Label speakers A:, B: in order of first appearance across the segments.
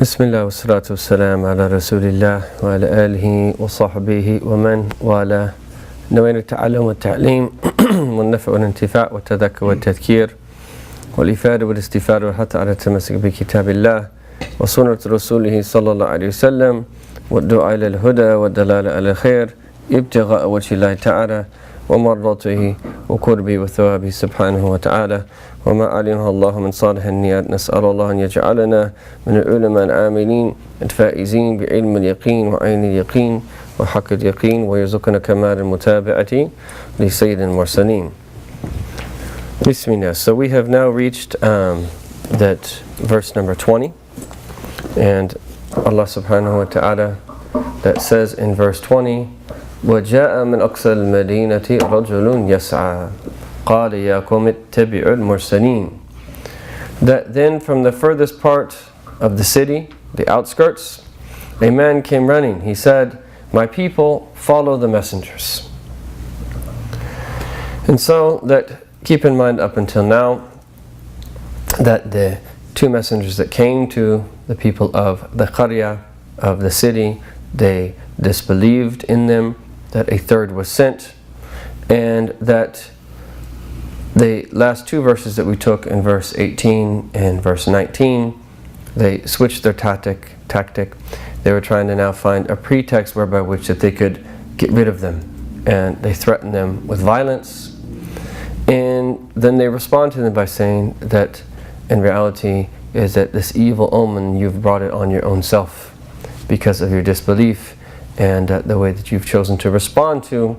A: بسم الله والصلاة والسلام على رسول الله وعلى آله وصحبه ومن والاه. نوين التعلم والتعليم والنفع والانتفاع والتذكر والتذكير والإفادة والاستفادة والحث على التمسك بكتاب الله وسنة رسوله صلى الله عليه وسلم والدعاء إلى الهدى والدلالة على الخير ابتغاء وجه الله تعالى ومرضاته وقربه وثوابه سبحانه وتعالى وما علمه الله من صالح النيات. نسأل الله أن يجعلنا من العلماء العاملين الفائزين بعلم اليقين وعين اليقين وحق اليقين ويرزقنا كمال المتابعة لسيد المرسلين. Bismillah. So we have now reached that verse number 20, and Allah subhanahu wa ta'ala that says in verse 20, وَجَاءَ مِنْ أَقْصَى الْمَدِينَةِ رَجُلٌ يَسْعَى قَالَ يَا قَوْمِ اتَّبِعُوا الْمُرْسَلِينَ. That then from the furthest part of the city, the outskirts, a man came running. He said, my people, follow the messengers. And so that, keep in mind up until now, that the two messengers that came to the people of the Qarya, of the city, they disbelieved in them, that a third was sent, and that the last two verses that we took in verse 18 and verse 19, they switched their tactic. They were trying to now find a pretext whereby which that they could get rid of them, and they threatened them with violence. And then they respond to them by saying that in reality is that this evil omen, you've brought it on your own self because of your disbelief and the way that you've chosen to respond to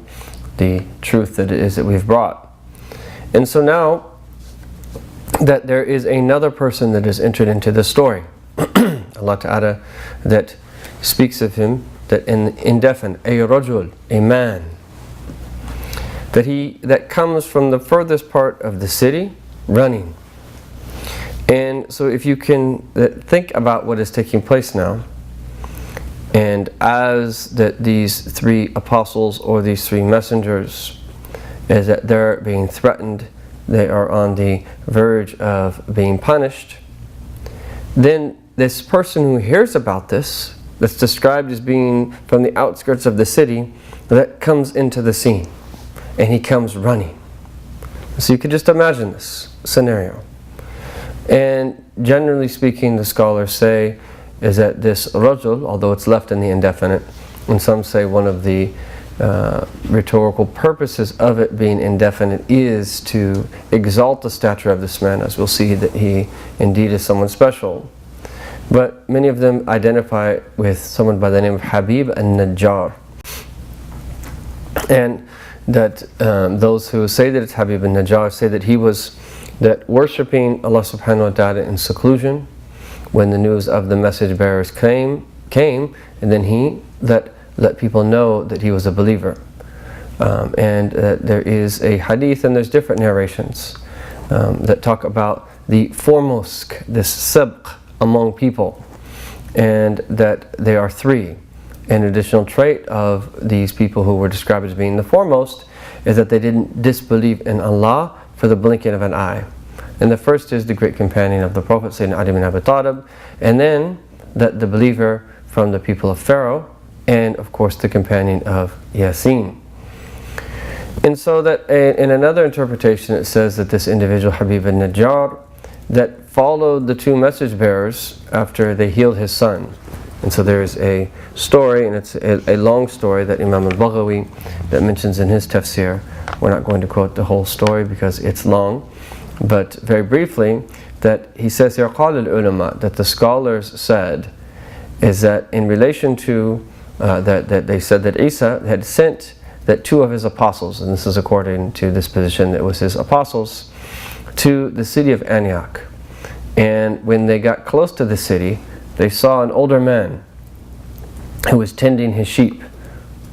A: the truth that it is that we've brought. And so now that there is another person that has entered into the story, Allah Ta'ala that speaks of him, that in indefinite, a rajul, a man, that comes from the furthest part of the city running. And so if you can think about what is taking place now, and as that these three apostles or these three messengers, is that they're being threatened, they are on the verge of being punished, then this person who hears about this, that's described as being from the outskirts of the city, that comes into the scene, and he comes running. So you could just imagine this scenario. And generally speaking, the scholars say is that this rajul, although it's left in the indefinite, and some say one of the rhetorical purposes of it being indefinite is to exalt the stature of this man, as we'll see that he indeed is someone special. But many of them identify with someone by the name of Habib al-Najjar. And that those who say that it's Habib al-Najjar say that he was worshipping Allah subhanahu wa ta'ala in seclusion when the news of the message bearers came, and then he let people know that he was a believer. And there is a hadith, and there's different narrations that talk about the foremost, this sabq among people, and that they are three. An additional trait of these people who were described as being the foremost is that they didn't disbelieve in Allah for the blinking of an eye. And the first is the great companion of the Prophet, Sayyidina Ali bin Abi Talib, and then that the believer from the people of Pharaoh, and of course the companion of Ya Sin. And so that in another interpretation it says that this individual, Habib al-Najjar, that followed the two message bearers after they healed his son. And so there is a story, and it's a long story that Imam al-Baghawi that mentions in his tafsir. We're not going to quote the whole story because it's long, but very briefly, that he says here, قال العلماء, that the scholars said, is that in relation to that they said that Isa had sent that two of his apostles, and this is according to this position, that was his apostles, to the city of Antioch. And when they got close to the city, they saw an older man who was tending his sheep.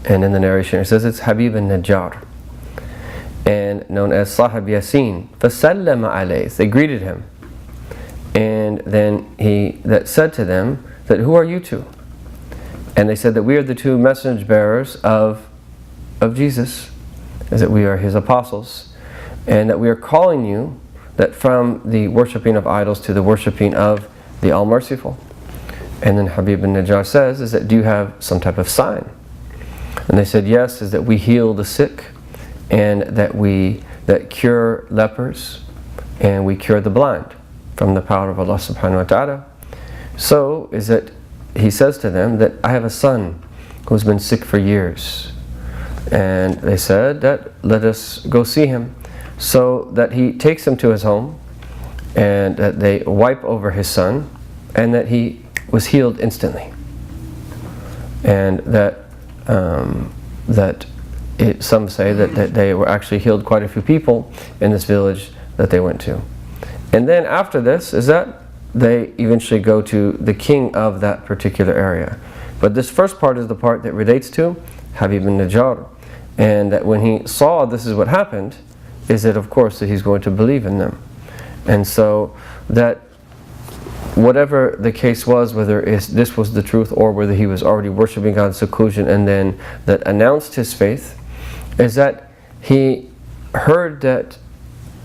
A: And in the narration it says it's Habib al-Najjar, and known as Sahib Ya Sin. فَسَلَّمَ عَلَيْهِ, they greeted him. And then he said to them that, who are you two? And they said that we are the two message bearers of Jesus, is that we are his apostles, and that we are calling you that from the worshipping of idols to the worshipping of the All-Merciful. And then Habib al-Najjar says, is that, do you have some type of sign? And they said, yes, is that we heal the sick, and that cure lepers, and we cure the blind from the power of Allah subhanahu wa ta'ala. So is that he says to them that I have a son who's been sick for years. And they said that let us go see him. So that he takes him to his home, and that they wipe over his son, and that he was healed instantly. And that some say that they were actually healed quite a few people in this village that they went to. And then after this is that they eventually go to the king of that particular area. But this first part is the part that relates to Habib al-Najjar. And that when he saw this is what happened, is that of course that he's going to believe in them. And so that whatever the case was, whether this was the truth or whether he was already worshipping God in seclusion and then that announced his faith, is that he heard that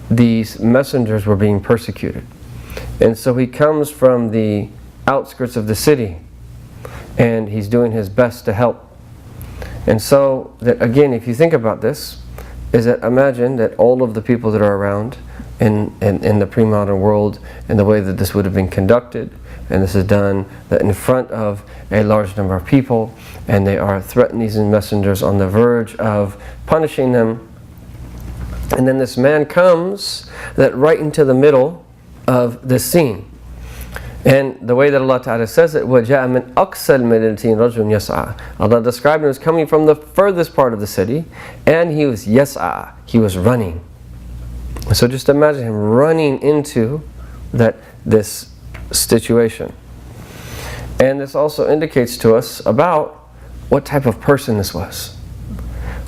A: these messengers were being persecuted. And so he comes from the outskirts of the city, and he's doing his best to help. And so that again, if you think about this, is that imagine that all of the people that are around in the pre-modern world, and the way that this would have been conducted, and this is done that in front of a large number of people, and they are threatening these messengers on the verge of punishing them. And then this man comes that right into the middle of this scene. And the way that Allah Ta'ala says it, وَجَاءَ مِنْ أَقْصَى الْمَدِينَةِ رَجُلٌ يَسْعَى. Allah described him as coming from the furthest part of the city, and he was yas'a, he was running. So just imagine him running into this situation. And this also indicates to us about what type of person this was.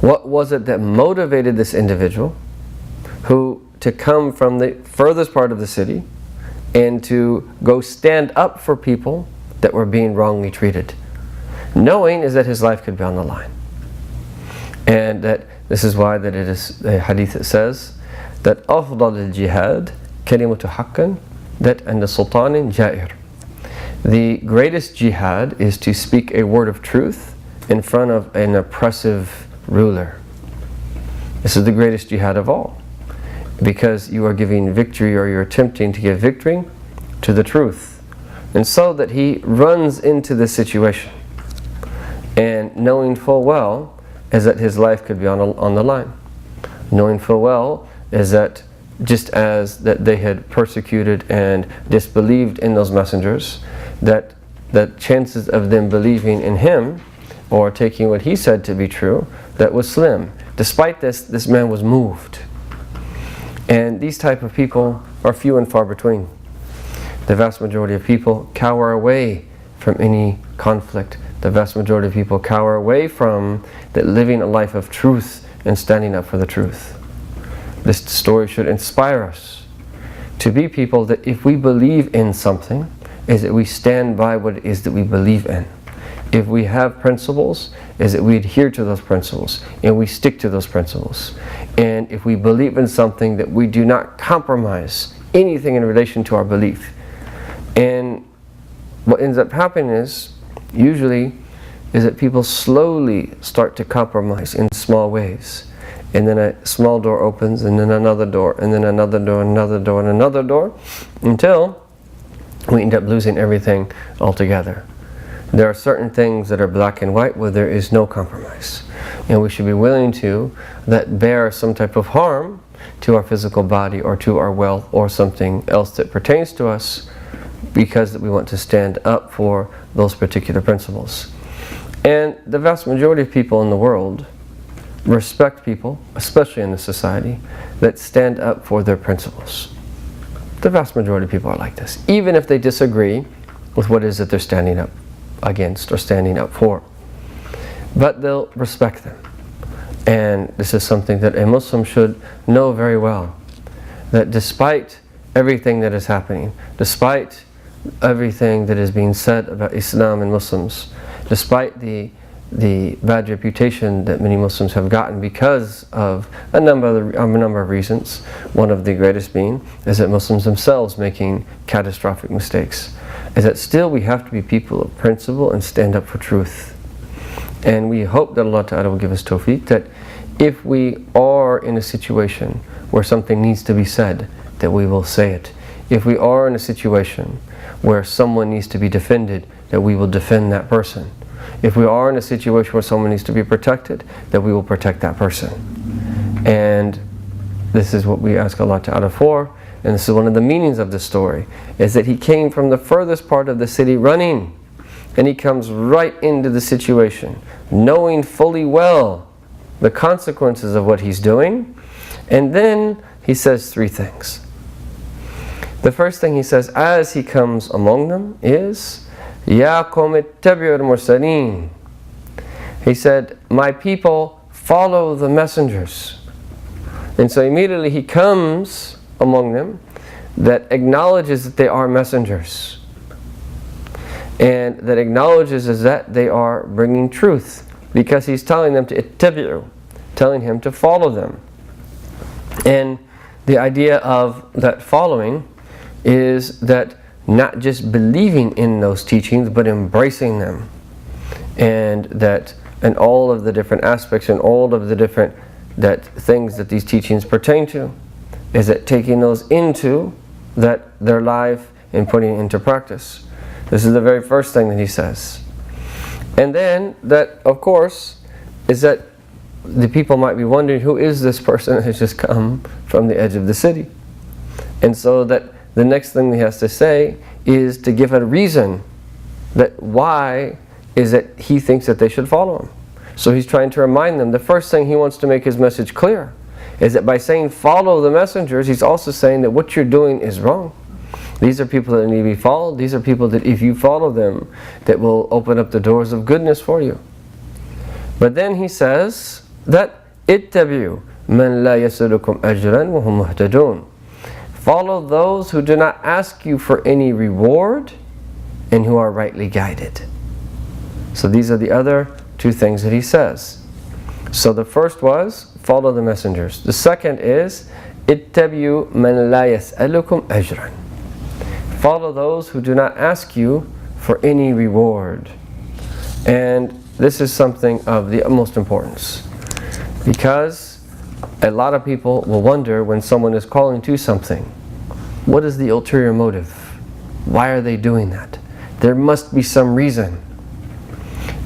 A: What was it that motivated this individual to come from the furthest part of the city and to go stand up for people that were being wrongly treated, knowing is that his life could be on the line. And that this is why that it is the hadith that says that أفضل الجهاد كلمة حق that and the sultanin jair. The greatest jihad is to speak a word of truth in front of an oppressive ruler. This is the greatest jihad of all, because you are giving victory, or you're attempting to give victory to the truth. And so that he runs into this situation, and knowing full well is that his life could be on the line. Knowing full well is that just as that they had persecuted and disbelieved in those messengers, that the chances of them believing in him or taking what he said to be true, that was slim. Despite this man was moved. And these type of people are few and far between. The vast majority of people cower away from any conflict. The vast majority of people cower away from living a life of truth and standing up for the truth. This story should inspire us to be people that if we believe in something, is that we stand by what it is that we believe in. If we have principles, is that we adhere to those principles and we stick to those principles. And if we believe in something, that we do not compromise anything in relation to our belief. And what ends up happening is, usually, is that people slowly start to compromise in small ways. And then a small door opens, and then another door, and then another door, another door, and another door, until we end up losing everything altogether. There are certain things that are black and white where there is no compromise. And we should be willing to bear some type of harm to our physical body or to our wealth or something else that pertains to us, because we want to stand up for those particular principles. And the vast majority of people in the world respect people, especially in this society, that stand up for their principles. The vast majority of people are like this, even if they disagree with what it is that they're standing up against or standing up for. But they'll respect them. And this is something that a Muslim should know very well, that despite everything that is happening, despite everything that is being said about Islam and Muslims, despite the bad reputation that many Muslims have gotten because of a number of reasons, one of the greatest being is that Muslims themselves making catastrophic mistakes. is that still we have to be people of principle and stand up for truth. And we hope that Allah Ta'ala will give us tawfiq, that if we are in a situation where something needs to be said, that we will say it. If we are in a situation where someone needs to be defended, that we will defend that person. If we are in a situation where someone needs to be protected, that we will protect that person. And this is what we ask Allah Ta'ala for. And this is one of the meanings of the story, is that he came from the furthest part of the city running, and he comes right into the situation, knowing fully well the consequences of what he's doing. And then he says three things. The first thing he says as he comes among them is, Ya qawm ittabi'u al-mursaleen. He said, my people, follow the messengers. And so immediately he comes among them that acknowledges that they are messengers, and that acknowledges is that they are bringing truth, because he's telling them to ittabi'u, telling him to follow them. And the idea of that following is that not just believing in those teachings, but embracing them, and that in all of the different aspects and all of the different things that these teachings pertain to, is that taking those into their life and putting it into practice. This is the very first thing that he says. And then that, of course, is that the people might be wondering, who is this person that has just come from the edge of the city? And so that the next thing he has to say is to give a reason that why is that he thinks that they should follow him. So he's trying to remind them, the first thing he wants to make his message clear is that by saying follow the messengers, he's also saying that what you're doing is wrong. These are people that need to be followed. These are people that if you follow them, that will open up the doors of goodness for you. But then he says that ittabi'u man la yas'alukum ajran wa hum muhtadun. Follow those who do not ask you for any reward and who are rightly guided. So these are the other two things that he says. So the first was follow the messengers. The second is ittabi'u man la yas'alukum ajran. Follow those who do not ask you for any reward. And this is something of the utmost importance, because a lot of people will wonder when someone is calling to something, what is the ulterior motive? Why are they doing that? There must be some reason.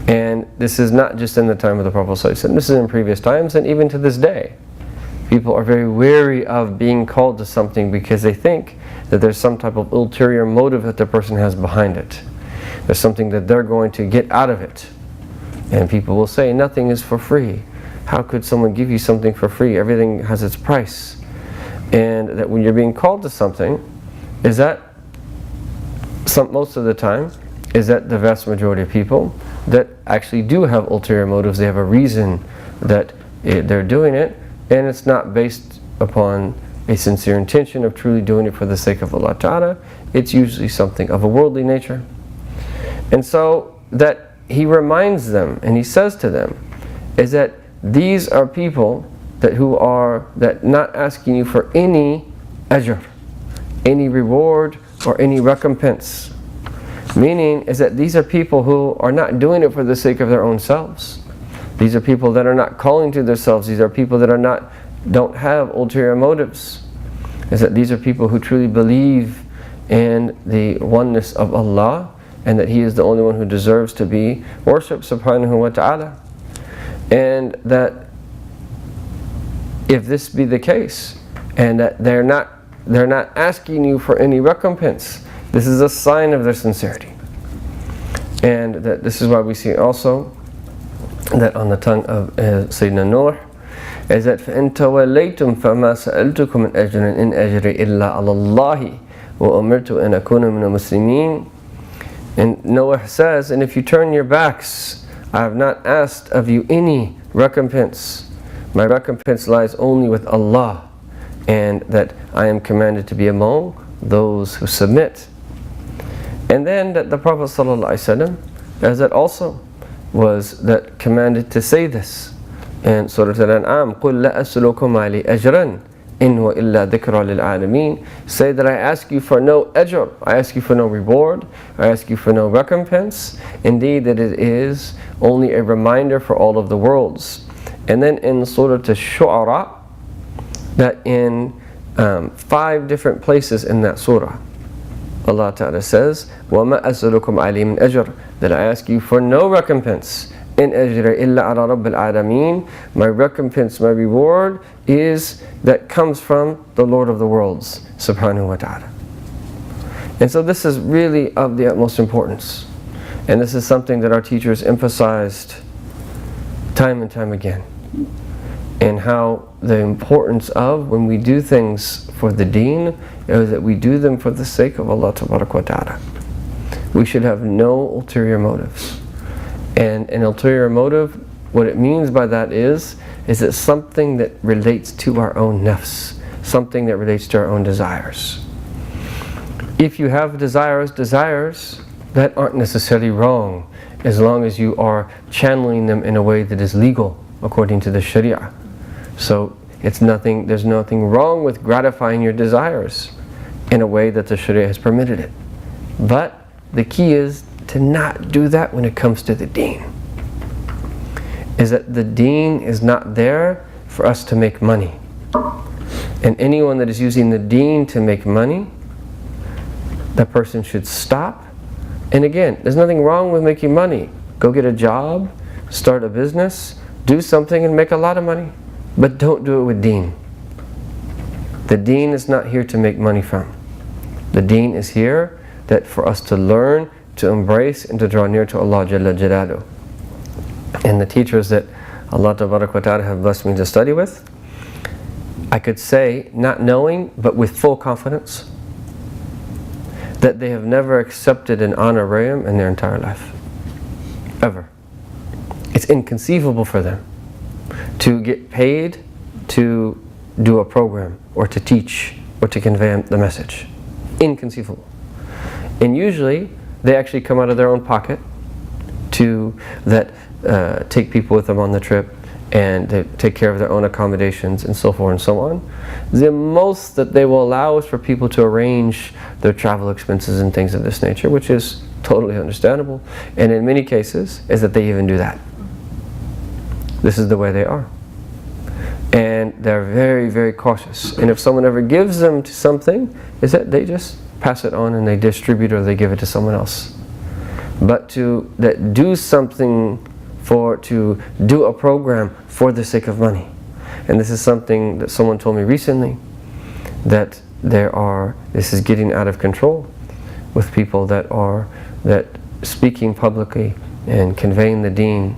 A: And this is not just in the time of the Prophet ﷺ, this is in previous times, and even to this day. People are very wary of being called to something because they think that there's some type of ulterior motive that the person has behind it. There's something that they're going to get out of it. And people will say, nothing is for free. How could someone give you something for free? Everything has its price. And that when you're being called to something, is that most of the time, is that the vast majority of people that actually do have ulterior motives, they have a reason that they're doing it, and it's not based upon a sincere intention of truly doing it for the sake of Allah Ta'ala. It's usually something of a worldly nature. And so that he reminds them and he says to them is that these are people who are not asking you for any ajr, any reward or any recompense. Meaning is that these are people who are not doing it for the sake of their own selves. These are people that are not calling to themselves. These are people that don't have ulterior motives. Is that these are people who truly believe in the oneness of Allah, and that He is the only one who deserves to be worshipped, subhanahu wa ta'ala. And that if this be the case, and that they're not asking you for any recompense, this is a sign of their sincerity. And that this is why we see also that on the tongue of Sayyidina Nuh is that فَإِن تَوَلَّيْتُمْ فَمَا سَأَلْتُكُمْ مِنْ أَجْرٍ إِنْ أَجْرِي إِلَّا عَلَى اللَّهِ وَأُمِرْتُ أَنْ أَكُونَ مِنَ الْمُسْلِمِينَ. And Noah says, and if you turn your backs, I have not asked of you any recompense. My recompense lies only with Allah, and that I am commanded to be among those who submit. And then that the Prophet ﷺ, as that also was that commanded to say this in Surah Al-An'am, قُلْ لَا أَسْأَلُكُمْ عَلَيْهِ أَجْرًا in huwa illa dhikra lil alameen. Say that I ask you for no ajr, I ask you for no reward, I ask you for no recompense. Indeed, that it is only a reminder for all of the worlds. And then in Surah Ash-Shu'ara, that in 5 different places in that surah, Allah Ta'ala says, وَمَا أَسْأَلُكُمْ عَلَيْهِ مِنْ أَجْرٍ, that I ask you for no recompense. In ajra illa ala rabbil alameen, my recompense, my reward is that comes from the Lord of the worlds, subhanahu wa ta'ala. And so this is really of the utmost importance. And this is something that our teachers emphasized time and time again. And how the importance of when we do things for the deen is that we do them for the sake of Allah tabarak wa ta'ala. We should have no ulterior motives. And an ulterior motive, what it means by that is it something that relates to our own nafs, something that relates to our own desires. If you have desires that aren't necessarily wrong, as long as you are channeling them in a way that is legal according to the Sharia. So there's nothing wrong with gratifying your desires in a way that the Sharia has permitted it. But the key is to not do that when it comes to the deen. Is that the deen is not there for us to make money. And anyone that is using the deen to make money, that person should stop. And again, there's nothing wrong with making money. Go get a job, start a business, do something and make a lot of money. But don't do it with deen. The deen is not here to make money from. The deen is here that for us to learn, to embrace, and to draw near to Allah Jalla Jalaluhu. And the teachers that Allah Tabarak wa Ta'ala have blessed me to study with, I could say, not knowing, but with full confidence, that they have never accepted an honorarium in their entire life. Ever. It's inconceivable for them to get paid to do a program, or to teach, or to convey the message. Inconceivable. And usually, they actually come out of their own pocket to take people with them on the trip, and they take care of their own accommodations and so forth and so on. The most that they will allow is for people to arrange their travel expenses and things of this nature, which is totally understandable. And in many cases, is that they even do that. This is the way they are. And they're very, very cautious. And if someone ever gives them to something, is that they just pass it on and they distribute, or they give it to someone else. But to do something to do a program for the sake of money. And this is something that someone told me recently, that this is getting out of control with people that speaking publicly and conveying the deen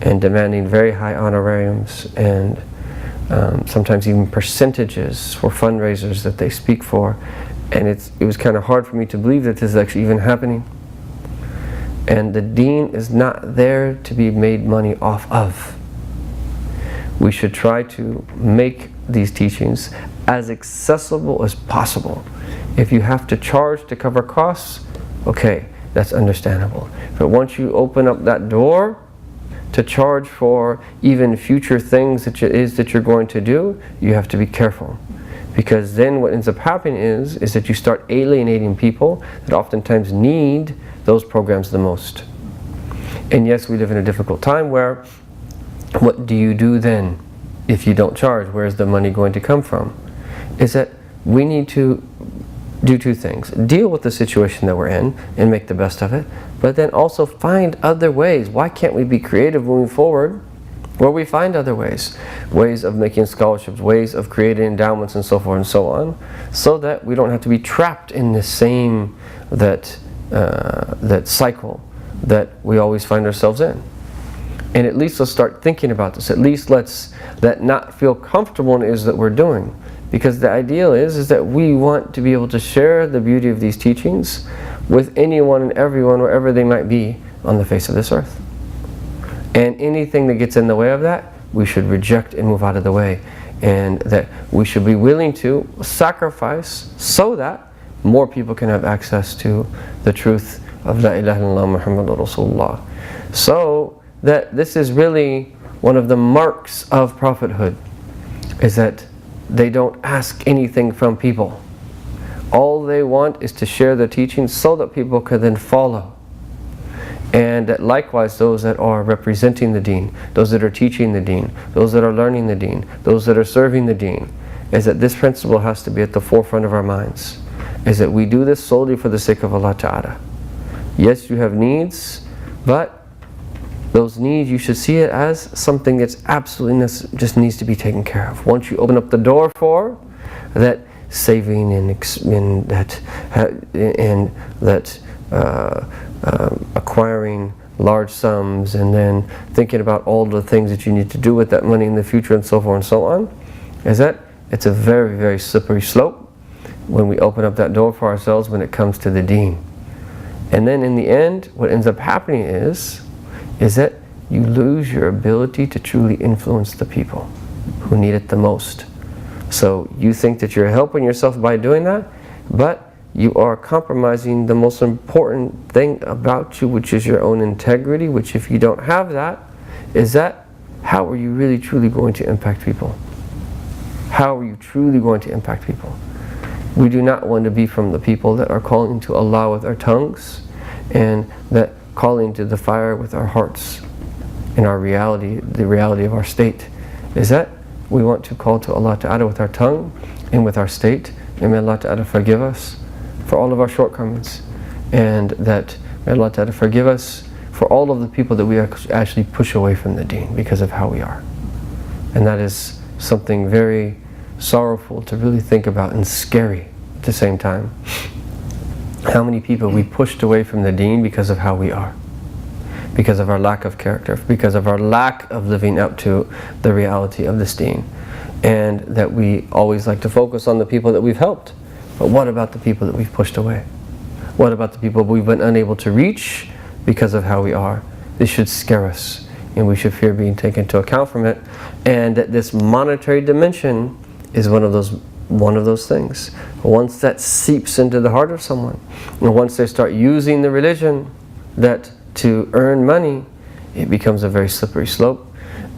A: and demanding very high honorariums and sometimes even percentages for fundraisers that they speak for. And it was kind of hard for me to believe that this is actually even happening. And the deen is not there to be made money off of. We should try to make these teachings as accessible as possible. If you have to charge to cover costs, okay, that's understandable. But once you open up that door to charge for even future things that you're going to do, you have to be careful. Because then what ends up happening is that you start alienating people that oftentimes need those programs the most. And yes, we live in a difficult time where, what do you do then if you don't charge? Where's the money going to come from? Is that we need to do 2 things. Deal with the situation that we're in and make the best of it, but then also find other ways. Why can't we be creative moving forward where we find other ways of making scholarships, ways of creating endowments and so forth and so on, so that we don't have to be trapped in the same that cycle that we always find ourselves in. And at least let's start thinking about this. At least let's not feel comfortable in it is that we're doing. Because the ideal is that we want to be able to share the beauty of these teachings with anyone and everyone, wherever they might be on the face of this earth. And anything that gets in the way of that, we should reject and move out of the way. And that we should be willing to sacrifice so that more people can have access to the truth of La ilaha illallah Muhammadur Rasulullah. So that this is really one of the marks of prophethood, is that they don't ask anything from people. All they want is to share the teachings so that people can then follow. And that likewise those that are representing the deen, those that are teaching the deen, those that are learning the deen, those that are serving the deen, is that this principle has to be at the forefront of our minds. Is that we do this solely for the sake of Allah Ta'ala. Yes, you have needs, but those needs, you should see it as something that's absolutely just needs to be taken care of. Once you open up the door for that saving and acquiring large sums, and then thinking about all the things that you need to do with that money in the future and so forth and so on, is that it's a very, very slippery slope when we open up that door for ourselves when it comes to the deen. And then in the end, what ends up happening is that you lose your ability to truly influence the people who need it the most. So you think that you're helping yourself by doing that, but you are compromising the most important thing about you, which is your own integrity, which if you don't have that, is that how are you really truly going to impact people? How are you truly going to impact people? We do not want to be from the people that are calling to Allah with our tongues and that calling to the fire with our hearts in our reality, the reality of our state. Is that we want to call to Allah Ta'ala with our tongue and with our state, and may Allah Ta'ala forgive us for all of our shortcomings, and that may Allah Ta'ala forgive us for all of the people that we actually push away from the deen because of how we are. And that is something very sorrowful to really think about, and scary at the same time. How many people we pushed away from the deen because of how we are, because of our lack of character, because of our lack of living up to the reality of this deen. And that we always like to focus on the people that we've helped. But what about the people that we've pushed away? What about the people we've been unable to reach because of how we are? This should scare us, and we should fear being taken into account from it. And that this monetary dimension is one of those things. Once that seeps into the heart of someone, and once they start using the religion that to earn money, it becomes a very slippery slope.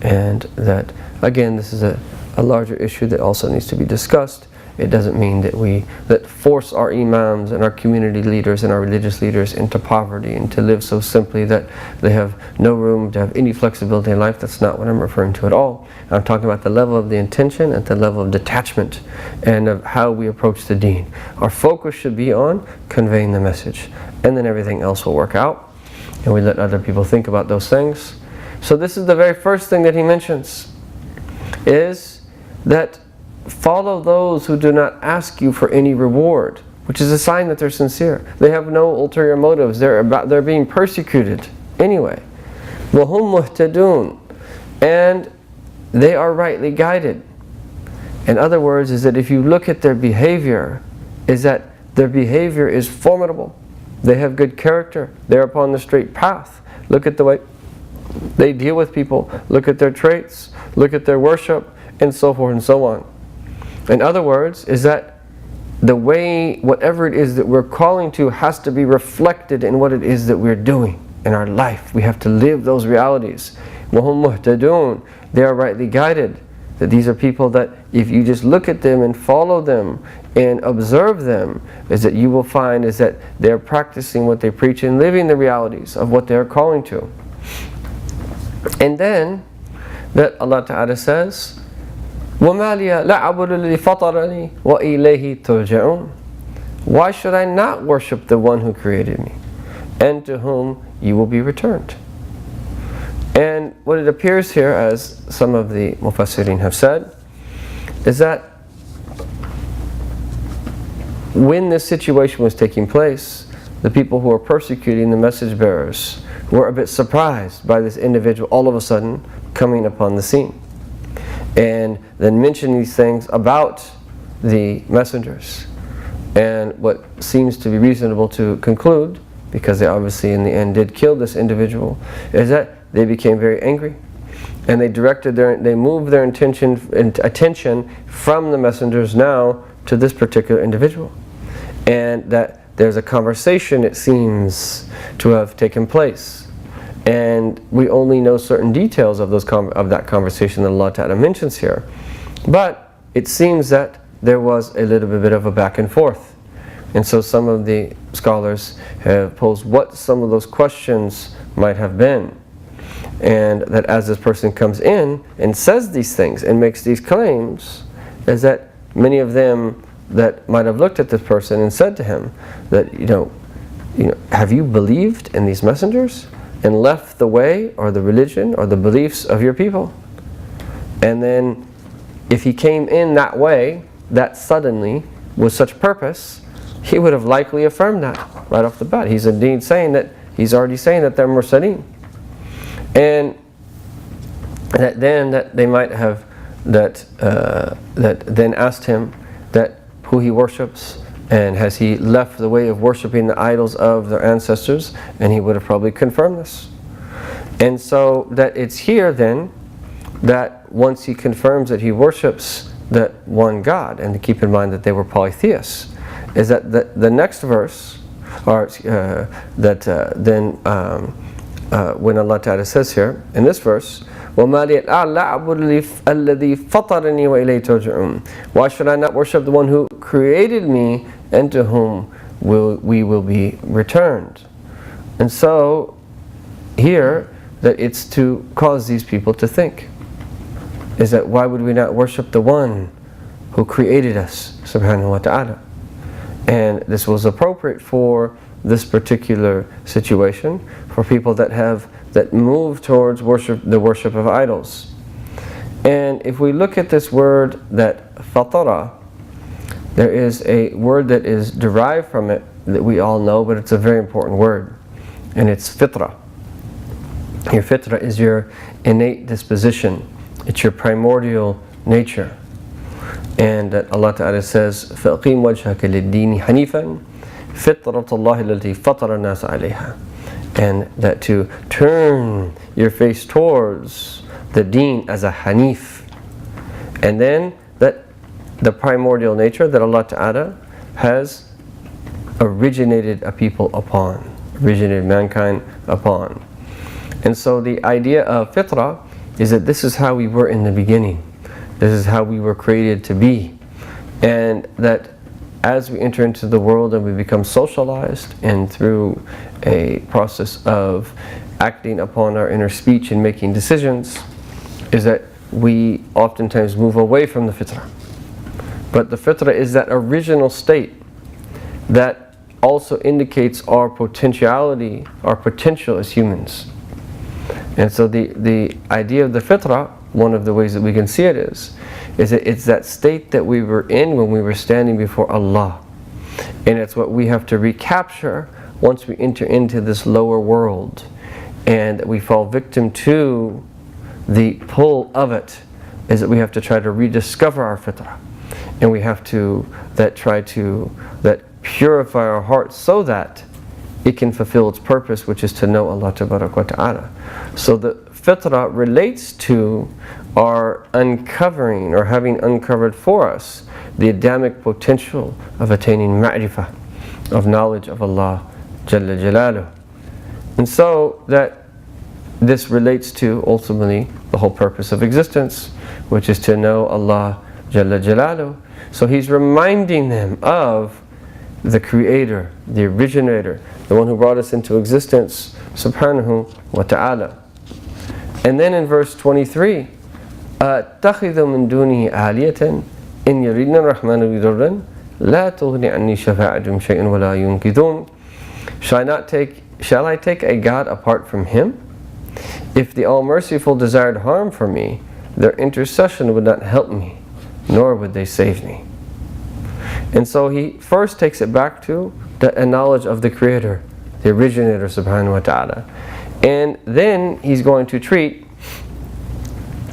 A: And that, again, this is a larger issue that also needs to be discussed. It doesn't mean that we force our imams and our community leaders and our religious leaders into poverty and to live so simply that they have no room to have any flexibility in life. That's not what I'm referring to at all. I'm talking about the level of the intention and the level of detachment and of how we approach the deen. Our focus should be on conveying the message, and then everything else will work out, and we let other people think about those things. So this is the very first thing that he mentions, is that follow those who do not ask you for any reward, which is a sign that they're sincere. They have no ulterior motives. They're being persecuted anyway. وَهُمْ مُهْتَدُونَ, and they are rightly guided. In other words, is that if you look at their behavior, is that their behavior is formidable. They have good character. They're upon the straight path. Look at the way they deal with people. Look at their traits. Look at their worship, and so forth and so on. In other words, is that the way, whatever it is that we're calling to, has to be reflected in what it is that we're doing in our life. We have to live those realities. وَهُمْ مُهْتَدُونَ, they are rightly guided. That these are people that if you just look at them and follow them and observe them, is that you will find is that they're practicing what they preach and living the realities of what they're calling to. And then that Allah Ta'ala says, وَمَا لِيَ لَعَبُدُ الَّذِي فَطَرَنِي وَإِلَيْهِ تُرْجَعُونَ, why should I not worship the one who created me, and to whom you will be returned? And what it appears here, as some of the Mufassirin have said, is that when this situation was taking place, the people who were persecuting the message bearers were a bit surprised by this individual all of a sudden coming upon the scene, and then mentioning these things about the messengers. And what seems to be reasonable to conclude, because they obviously in the end did kill this individual, is that they became very angry, and they moved their attention from the messengers now to this particular individual, and that there's a conversation, it seems to have taken place, and we only know certain details of that conversation that Allah Ta'ala mentions here. But it seems that there was a little bit of a back and forth. And so some of the scholars have posed what some of those questions might have been. And that as this person comes in and says these things and makes these claims, is that many of them that might have looked at this person and said to him that, have you believed in these messengers and left the way or the religion or the beliefs of your people? And then if he came in that way, that suddenly, with such purpose, he would have likely affirmed that right off the bat. He's indeed saying that, he's already saying that they're mursaleen. And that they might have that then asked him that who he worships, and has he left the way of worshipping the idols of their ancestors, and he would have probably confirmed this. And so that it's here then that once he confirms that he worships that one God, and to keep in mind that they were polytheists, is that the next verse, or when Allah Ta'ala says here in this verse, وَمَا لِي أَعْلَى الَّذِي فَطَرَنِي وَإِلَيْهِ تُرْجَعُونَ, why should I not worship the one who created me and to whom we will be returned? And so here, that it's to cause these people to think, is that why would we not worship the one who created us, subhanahu wa ta'ala? And this was appropriate for this particular situation, for people that move towards the worship of idols. And if we look at this word, that fatara, there is a word that is derived from it that we all know, but it's a very important word, and it's fitra. Your fitra is your innate disposition, it's your primordial nature. And that Allah Ta'ala says, فَأَقِيمْ وَجْهَكَ لِلدِّينِ حَنِيفًا فِطْرَةَ اللَّهِ الَّتِي فَطَرَ النَّاسَ عَلَيْهَا, and that to turn your face towards the deen as a hanif. And then that the primordial nature that Allah Ta'ala has originated a people upon, originated mankind upon. And so the idea of fitra is that this is how we were in the beginning. This is how we were created to be. And that as we enter into the world and we become socialized, and through a process of acting upon our inner speech and making decisions, is that we oftentimes move away from the fitrah. But the fitrah is that original state that also indicates our potentiality, our potential as humans. And so the idea of the fitrah, one of the ways that we can see it is that it's that state that we were in when we were standing before Allah. And it's what we have to recapture once we enter into this lower world, and we fall victim to the pull of it, is that we have to try to rediscover our fitrah. And we have to try to purify our hearts so that it can fulfill its purpose, which is to know Allah Tabarak wa Ta'ala. So the fitrah relates to our uncovering, or having uncovered for us, the Adamic potential of attaining ma'rifah, of knowledge of Allah Jalla Jalaluh. And so that this relates to ultimately the whole purpose of existence, which is to know Allah Jalla Jalaluh. So he's reminding them of the Creator, the Originator, the one who brought us into existence, subhanahu wa ta'ala. And then in verse 23, أَتَّخِذُ مِن دُونِهِ آلِيَةً إِنْ يَرِدْنَا الرَّحْمَنُ بِضُرٍّ لَا تُغْنِ عَنِّي شَفَاعَتُهُمْ شَيْئًا وَلَا يُنْقِذُونَ. Shall I take a God apart from Him? If the All-Merciful desired harm for me, their intercession would not help me, nor would they save me. And so he first takes it back to a knowledge of the Creator, the Originator, subhanahu wa ta'ala. And then he's going to treat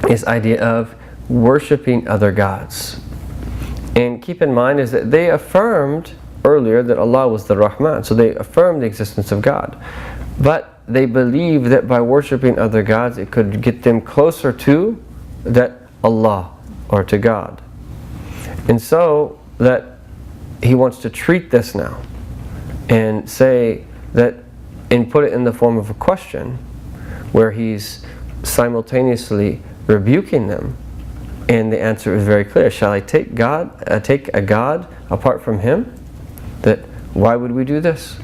A: this idea of worshipping other gods. And keep in mind is that they affirmed earlier that Allah was the Rahman, so they affirmed the existence of God. But they believed that by worshipping other gods, it could get them closer to that Allah, or to God. And so that he wants to treat this now and say that, and put it in the form of a question, where he's simultaneously rebuking them And the answer is very clear. Shall I take a God apart from Him? That why would we do this?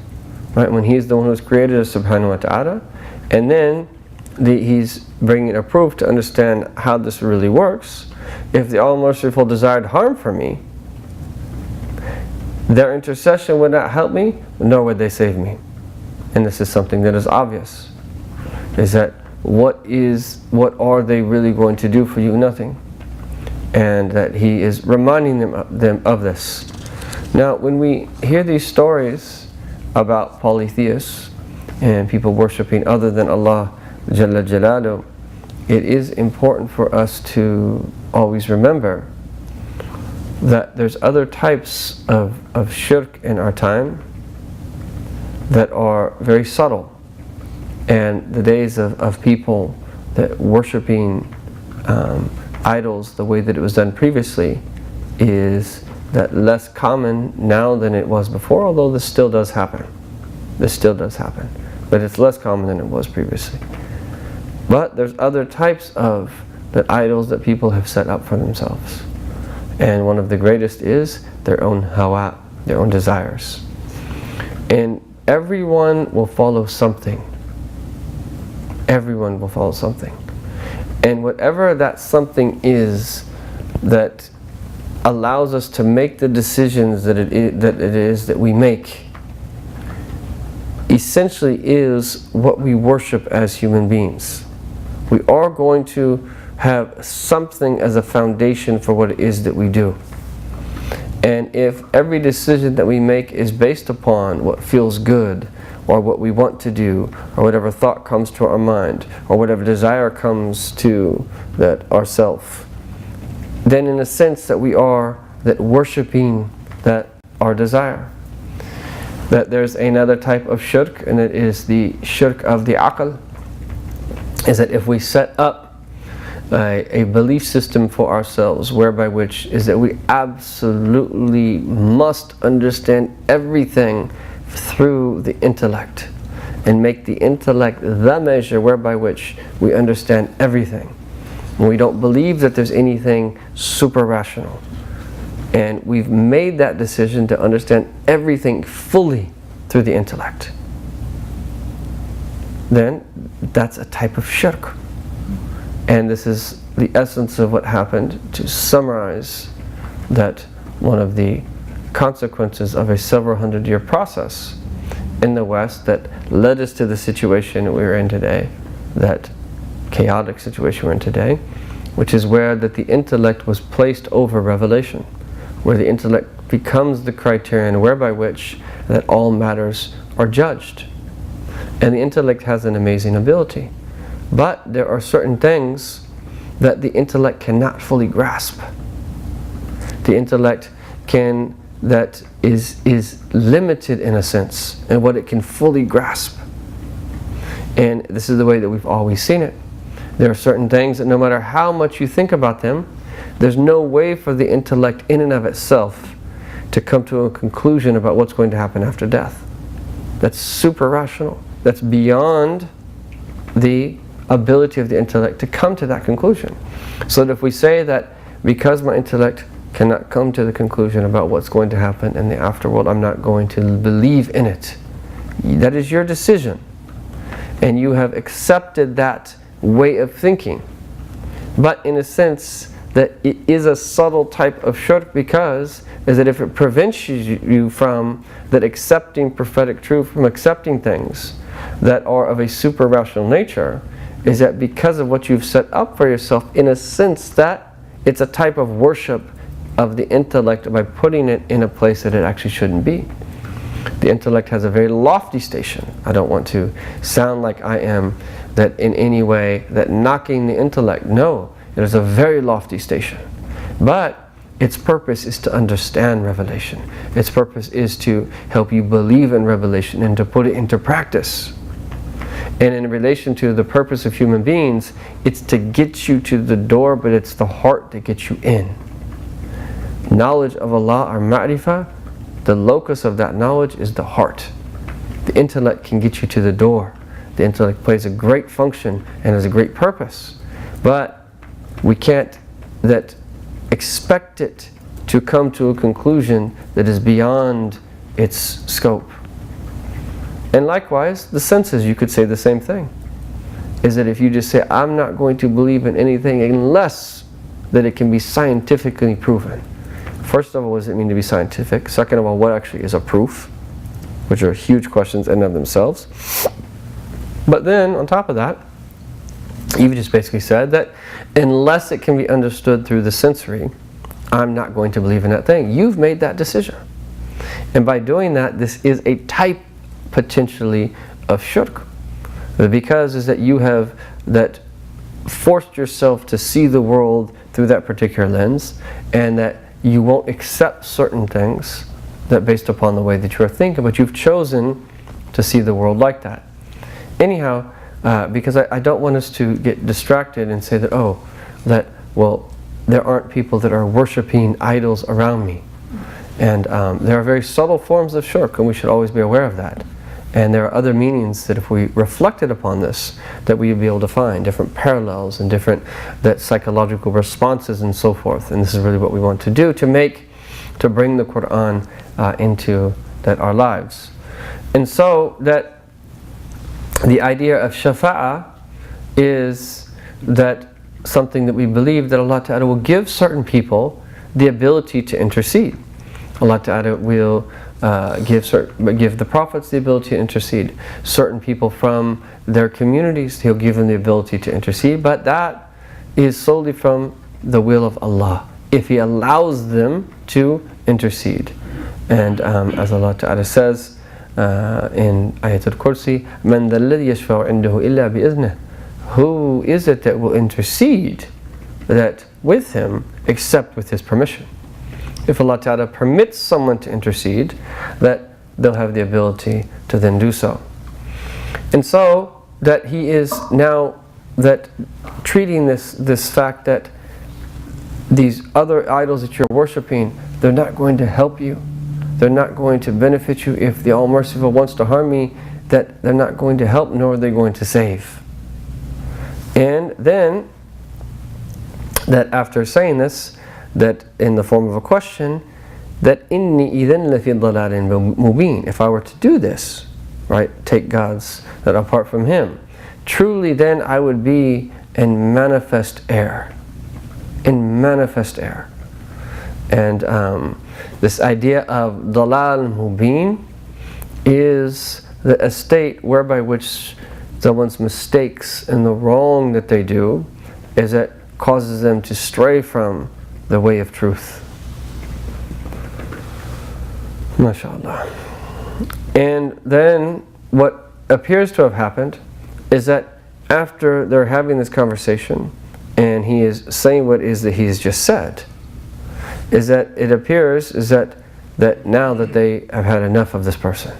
A: Right? When He's the one who's created us, subhanahu wa ta'ala, and then He's bringing a proof to understand how this really works. If the All-Merciful desired harm for me, their intercession would not help me, nor would they save me. And this is something that is obvious. Is that what are they really going to do for you? Nothing. And that He is reminding them of this. Now, when we hear these stories about polytheists and people worshipping other than Allah Jalla Jalaluhu, it is important for us to always remember that there's other types of shirk in our time that are very subtle. And the days of people that worshipping idols the way that it was done previously is that less common now than it was before, although this still does happen. This still does happen. But it's less common than it was previously. But there's other types of idols that people have set up for themselves. And one of the greatest is their own hawa, their own desires. And everyone will follow something. Everyone will follow something. And whatever that something is that allows us to make the decisions that it is that we make, essentially is what we worship as human beings. We are going to have something as a foundation for what it is that we do. And if every decision that we make is based upon what feels good, or what we want to do, or whatever thought comes to our mind, or whatever desire comes to that ourself, then in a sense that we are worshipping that our desire. That there's another type of shirk, and it is the shirk of the aql, is that if we set up a belief system for ourselves whereby which is that we absolutely must understand everything through the intellect, and make the intellect the measure whereby which we understand everything. We don't believe that there's anything super rational, and we've made that decision to understand everything fully through the intellect, then that's a type of shirk. And this is the essence of what happened. To summarize, that one of the consequences of a several hundred-year process in the West that led us to the situation we're in today, that chaotic situation we're in today, which is where that the intellect was placed over revelation, where the intellect becomes the criterion whereby which that all matters are judged. And the intellect has an amazing ability, but there are certain things that the intellect cannot fully grasp. The intellect is limited in a sense in what it can fully grasp. And this is the way that we've always seen it. There are certain things that no matter how much you think about them, there's no way for the intellect in and of itself to come to a conclusion about what's going to happen after death. That's super rational. That's beyond the ability of the intellect to come to that conclusion. So that if we say that because my intellect cannot come to the conclusion about what's going to happen in the afterworld, I'm not going to believe in it, that is your decision. And you have accepted that way of thinking. But in a sense, that it is a subtle type of shirk, because is that if it prevents you from that accepting prophetic truth, from accepting things that are of a super rational nature, is that because of what you've set up for yourself, in a sense that it's a type of worship of the intellect by putting it in a place that it actually shouldn't be. The intellect has a very lofty station. I don't want to sound like I am that in any way that knocking the intellect. No, it is a very lofty station. But its purpose is to understand revelation. Its purpose is to help you believe in revelation and to put it into practice. And in relation to the purpose of human beings, it's to get you to the door, but it's the heart that gets you in. Knowledge of Allah, or ma'rifah, the locus of that knowledge is the heart. The intellect can get you to the door. The intellect plays a great function and has a great purpose. But we can't expect it to come to a conclusion that is beyond its scope. And likewise, the senses, you could say the same thing. Is that if you just say, I'm not going to believe in anything unless that it can be scientifically proven. First of all, what does it mean to be scientific? Second of all, what actually is a proof? Which are huge questions in and of themselves. But then, on top of that, you've just basically said that unless it can be understood through the sensory, I'm not going to believe in that thing. You've made that decision. And by doing that, this is a type, potentially, of shirk. Because is that you have that forced yourself to see the world through that particular lens, and that you won't accept certain things that based upon the way that you are thinking, but you've chosen to see the world like that. Anyhow, because I don't want us to get distracted and say that, well, there aren't people that are worshiping idols around me. And there are very subtle forms of shirk, and we should always be aware of that. And there are other meanings that if we reflected upon this, that we would be able to find different parallels and different psychological responses and so forth. And this is really what we want to do to bring the Quran into our lives. And so that the idea of shafa'ah is that something that we believe that Allah Ta'ala will give certain people the ability to intercede. Allah Ta'ala will give the prophets the ability to intercede. Certain people from their communities, He'll give them the ability to intercede, but that is solely from the will of Allah, if He allows them to intercede. And as Allah Ta'ala says in Ayat al-Kursi, مَنْ ذَا الَّذِي يَشْفَعُ عِنْدَهُ إِلَّا بِإِذْنِهِ, who is it that will intercede that with Him except with His permission? If Allah Ta'ala permits someone to intercede, that they'll have the ability to then do so. And so that He is now that treating this fact that these other idols that you're worshiping, they're not going to help you, they're not going to benefit you. If the All-Merciful wants to harm me, that they're not going to help, nor are they going to save. And then that after saying this, that in the form of a question, that inni idhan lafi dhalalin mubin, if I were to do this, right, take gods that apart from Him, truly then I would be in manifest error. In manifest error. And this idea of dalal mubin is a state whereby which someone's mistakes and the wrong that they do is that causes them to stray from the way of truth. MashaAllah. And then what appears to have happened is that after they're having this conversation and he is saying what is that he's just said, is that it appears is that now that they have had enough of this person,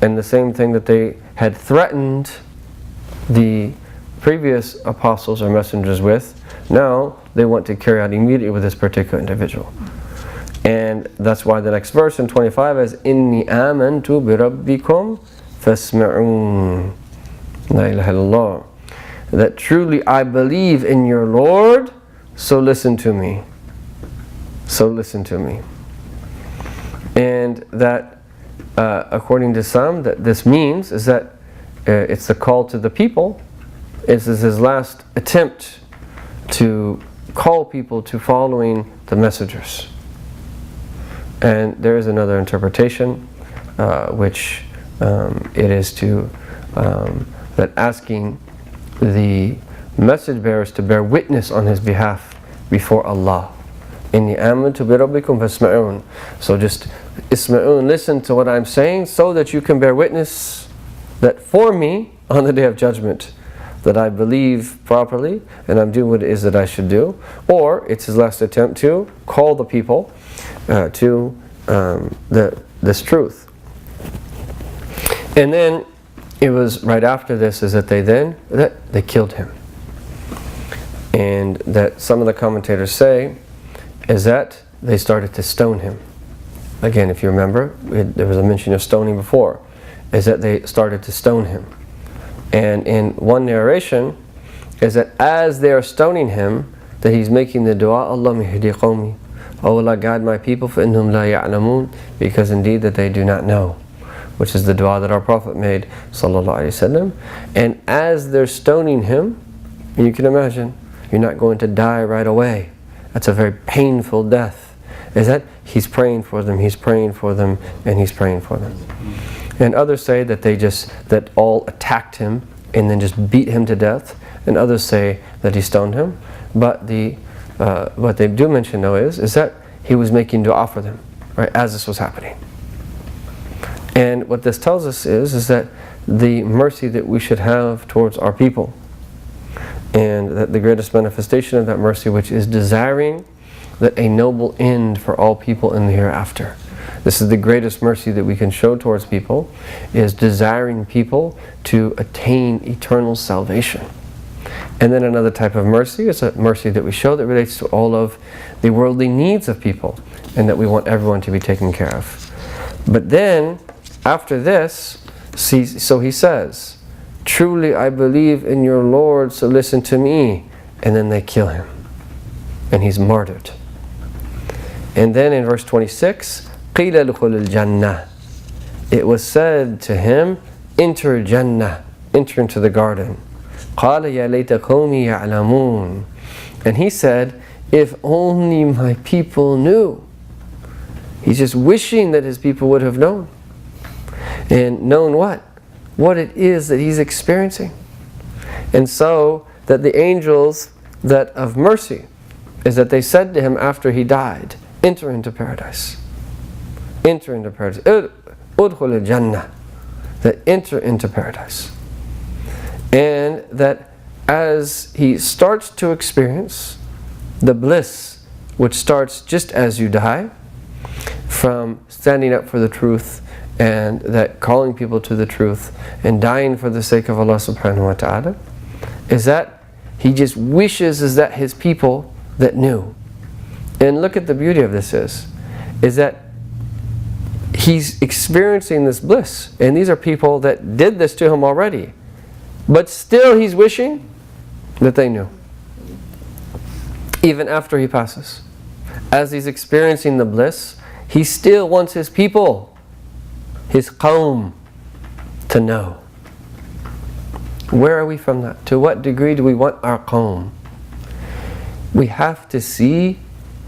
A: and the same thing that they had threatened the previous apostles or messengers with, now they want to carry out immediately with this particular individual. And that's why the next verse in 25 is Inni amantu bi rabbikum fasma'un. La ilaha illallah. That truly I believe in your Lord, so listen to me. So listen to me. And that according to some, that this means is that it's the call to the people. This is his last attempt to call people to following the messengers. And there is another interpretation, which it is to that asking the message bearers to bear witness on his behalf before Allah. Inni amantu bi rabbikum fasma'un. So just isma'un, listen to what I'm saying, so that you can bear witness that for me on the day of judgment, that I believe properly and I'm doing what it is that I should do. Or it's his last attempt to call the people to this truth. And then it was right after this is that they killed him. And that some of the commentators say is that they started to stone him. Again, if you remember, there was a mention of stoning before, is that they started to stone him. And in one narration is that as they are stoning him, that he's making the dua, Allahumma hdi qawmi, O Allah, guide my people, فَإِنَّهُمْ لَا يَعْلَمُونَ, because indeed that they do not know, which is the dua that our Prophet made, sallallahu alaihi wasallam. And as they're stoning him, you can imagine, you're not going to die right away. That's a very painful death. Is that he's praying for them, he's praying for them, and he's praying for them. And others say that that all attacked him and then just beat him to death. And others say that he stoned him. But what they do mention though is that he was making dua for them, right, as this was happening. And what this tells us is that the mercy that we should have towards our people, and that the greatest manifestation of that mercy, which is desiring that a noble end for all people in the hereafter. This is the greatest mercy that we can show towards people, is desiring people to attain eternal salvation. And then another type of mercy is a mercy that we show that relates to all of the worldly needs of people, and that we want everyone to be taken care of. But then, after this, so he says, truly I believe in your Lord, so listen to me. And then they kill him, and he's martyred. And then in verse 26, قِيلَ لُخُلِ الْجَنَّةِ, it was said to him, enter Jannah, enter into the garden. قَالَ يَا لَيْتَ قَوْمِي يَعْلَمُونَ, and he said, if only my people knew. He's just wishing that his people would have known. And known what? What it is that he's experiencing. And so that the angels that of mercy is that they said to him after he died, enter into paradise. Enter into paradise. Udkhul al-Jannah. That enter into paradise. And that as he starts to experience the bliss which starts just as you die, from standing up for the truth, and that calling people to the truth and dying for the sake of Allah subhanahu wa ta'ala, is that he just wishes is that his people that knew. And look at the beauty of this is that he's experiencing this bliss, and these are people that did this to him already, but still he's wishing that they knew, even after he passes. As he's experiencing the bliss, he still wants his people, his qawm, to know. Where are we from that? To what degree do we want our qawm? We have to see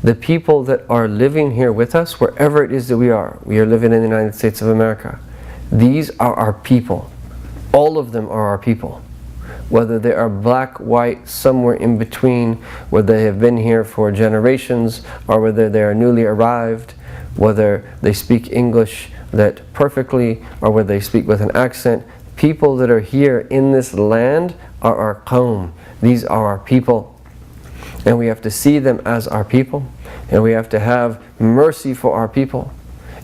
A: the people that are living here with us, wherever it is that we are. We are living in the United States of America. These are our people. All of them are our people. Whether they are black, white, somewhere in between, whether they have been here for generations, or whether they are newly arrived, whether they speak English that perfectly, or whether they speak with an accent. People that are here in this land are our qawm. These are our people. And we have to see them as our people. And we have to have mercy for our people.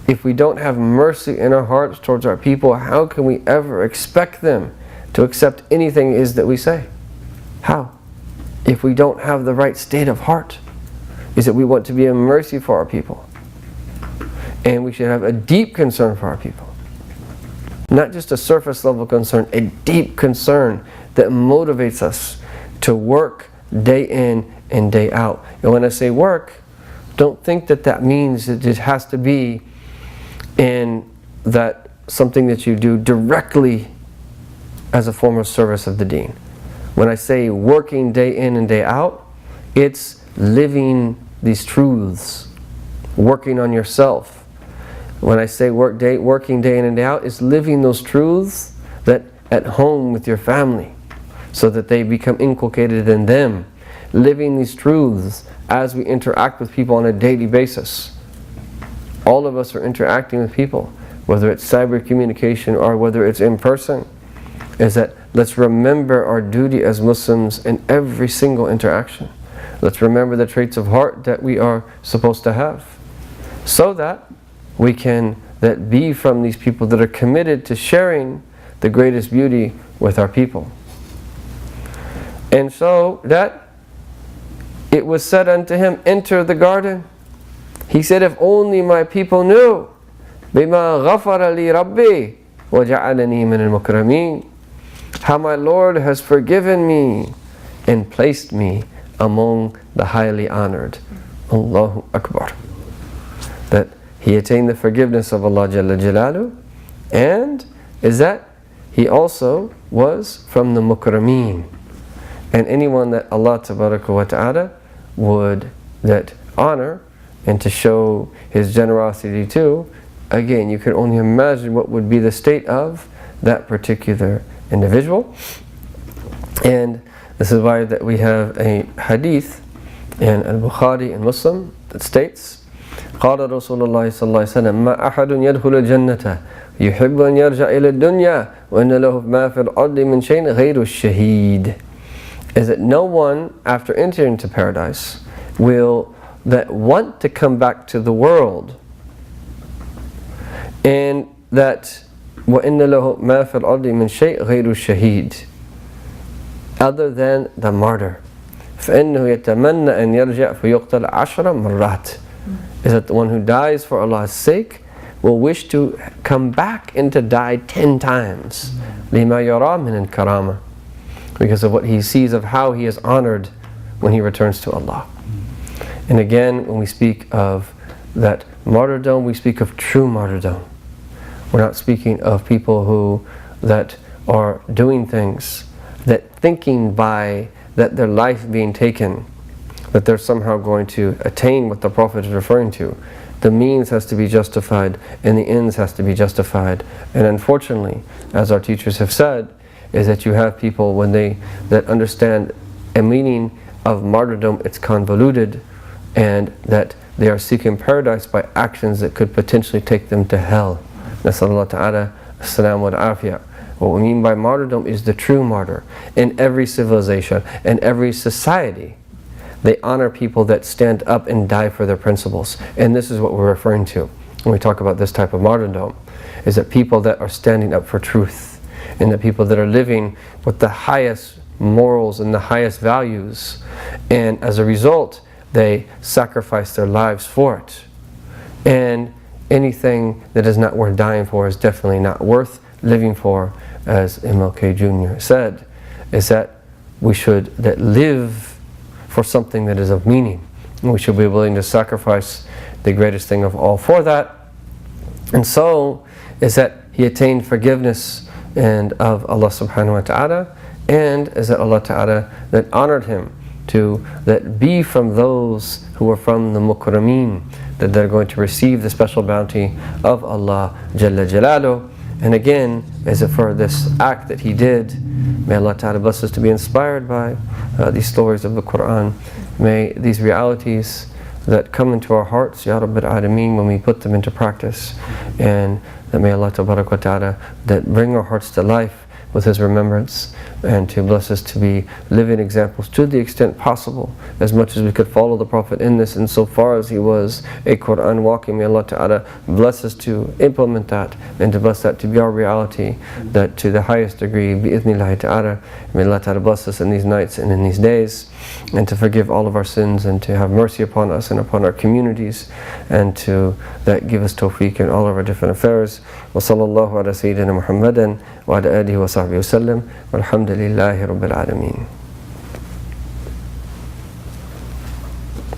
A: If we don't have mercy in our hearts towards our people, how can we ever expect them to accept anything is that we say? How? If we don't have the right state of heart, is that we want to be a mercy for our people. And we should have a deep concern for our people. Not just a surface level concern, a deep concern that motivates us to work day in and day out. And when I say work, don't think that that means that it has to be in that something that you do directly as a form of service of the deen. When I say working day in and day out, it's living these truths, working on yourself. When I say working day in and day out, it's living those truths that at home with your family, so that they become inculcated in them. Living these truths as we interact with people on a daily basis. All of us are interacting with people, whether it's cyber communication or whether it's in person. Is that let's remember our duty as Muslims in every single interaction. Let's remember the traits of heart that we are supposed to have, so that we can be from these people that are committed to sharing the greatest beauty with our people. And so that it was said unto him, enter the garden. He said, if only my people knew. بِمَا غَفَرَ لِي رَبِّي وَجَعَلَنِي مِنَ الْمُكْرَمِينَ. How my Lord has forgiven me and placed me among the highly honored. Allahu Akbar. That he attained the forgiveness of Allah Jalla Jalalu, and is that he also was from the Mukrameen. And anyone that Allah Tabaraka wa Ta'ala would that honor and to show His generosity to, again, you can only imagine what would be the state of that particular individual. And this is why that we have a hadith in Al-Bukhari and Muslim that states, قال رسول الله صلى الله عليه وسلم ما أحد يدخل الجنة يحب أن يرجع إلى الدنيا وإن له ما في الأرض من شيء غير الشهيد. Is that no one after entering into paradise will that want to come back to the world, and that وَإِنَّ لَهُ مَا فِي الْأَرْضِ مِنْ شَيْءٍ غَيْرُ الشَّهِيدِ, other than the martyr. فَإِنَّهُ يَتَمَنَّ أَنْ يَرْجِعْ فَيُقْتَلَ عَشْرَ مَرَّاتٍ, is that the one who dies for Allah's sake will wish to come back and to die 10 times. لِمَا يَرَى مِنَ الْكَرَامَةِ, because of what he sees of how he is honored when he returns to Allah. And again, when we speak of that martyrdom, we speak of true martyrdom. We're not speaking of people who that are doing things that thinking by that their life being taken, that they're somehow going to attain what the Prophet is referring to. The means has to be justified and the ends has to be justified. And unfortunately, as our teachers have said, is that you have people when they that understand a meaning of martyrdom, it's convoluted, and that they are seeking paradise by actions that could potentially take them to hell. Nasallallahu ta'ala as-salam wa al-afiyah. What we mean by martyrdom is the true martyr. In every civilization, in every society, they honor people that stand up and die for their principles. And this is what we're referring to when we talk about this type of martyrdom, is that people that are standing up for truth, and the people that are living with the highest morals and the highest values, and as a result they sacrifice their lives for it. And anything that is not worth dying for is definitely not worth living for, as MLK Jr. said, is that we should that live for something that is of meaning, and we should be willing to sacrifice the greatest thing of all for that. And so is that he attained forgiveness and of Allah subhanahu wa ta'ala, and is that Allah ta'ala that honored him to that be from those who are from the Mukrameen, that they're going to receive the special bounty of Allah Jalla Jalalu. And again, as it for this act that he did, may Allah ta'ala bless us to be inspired by these stories of the Quran. May these realities that come into our hearts, Ya Rabbil Alameen, when we put them into practice, and that may Allah ta'ala that bring our hearts to life with His remembrance, and to bless us to be living examples to the extent possible, as much as we could follow the Prophet in this, and so far as he was a Quran walking, may Allah ta'ala bless us to implement that, and to bless that to be our reality, that to the highest degree, bi'idhnillahi ta'ala. May Allah ta'ala bless us in these nights and in these days, and to forgive all of our sins, and to have mercy upon us and upon our communities, and to that give us tawfiq in all of our different affairs. Wa sallallahu ala Sayyidina Muhammadan wa ala alihi wa sahbihi wa sallam. Walhamdulillahi Rabbil Alameen.